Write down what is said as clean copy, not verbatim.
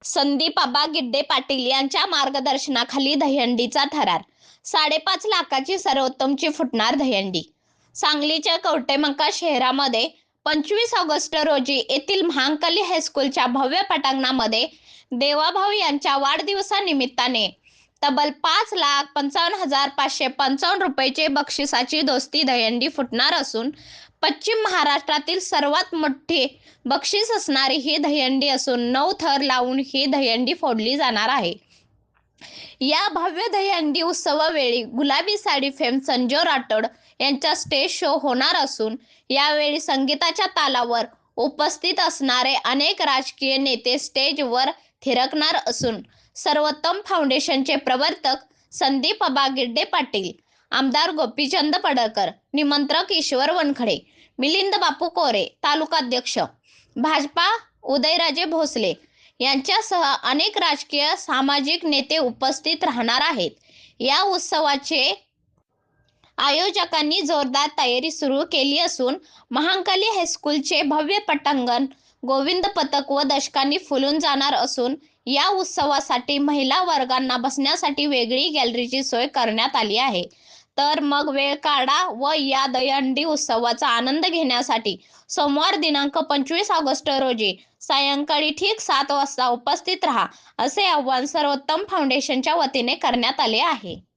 संदीप आबा गिड्डे पाटील यांच्या मार्गदर्शनाखाली दहीहंडीचा थरार. 5.5 लाखाची सर्वोत्तमची फुटणार दहीहंडी. सांगलीच्या कवठेमंकाळ शहरामध्ये 25 ऑगस्ट रोजी येथील महांकाली हायस्कूलच्या भव्य पटांगणामध्ये देवाभाऊ यांच्या वाढदिवसानिमित्ताने तब्बल 5,55,555 रुपयाचे बक्षिसाची दोस्ती दहीहंडी फुटणार असून पश्चिम महाराष्ट्रातील सर्वात मोठी बक्षीस असणारी ही दहीहंडी असून 9 थर लावून ही दहीहंडी फोडली जाणार आहे. या भव्य दहीहंडी उत्सवावेळी गुलाबी साडी फेम संजय राठोड यांचा स्टेज शो होणार असून यावेळी संगीताच्या तालावर उपस्थित असणारे अनेक राजकीय नेते स्टेजवर थिरकणार असून सर्वोत्तम फाउंडेशनचे प्रवर्तक संदीप आबा गिड्डे पाटील, आमदार गोपीचंद पडळकर, निमंत्रक ईश्वर वनखडे, मिलिंद बापू कोरे, तालुकाध्यक्ष भाजपा उदयराजे भोसले यांच्यासह अनेक राजकीय सामाजिक नेते उपस्थित राहणार आहेत. या उत्सवाचे आयोजकांनी जोरदार तयारी सुरू केली असून महांकाली हायस्कूलचे भव्य पटांगण गोविंद पथक व दशकांनी फुलून जाणार असून या उत्सवासाठी महिला वर्गांना बसण्यासाठी वेगळी गॅलरीची सोय करण्यात आली आहे. तर मग वेळ काढा व या दहीहंडी उत्सवाचा आनंद घेण्यासाठी सोमवार दिनांक 25 ऑगस्ट रोजी सायंकाळी ठीक 7 वाजता उपस्थित राहा, असे आवाहन सर्वोत्तम फाउंडेशनच्या वतीने करण्यात आले आहे.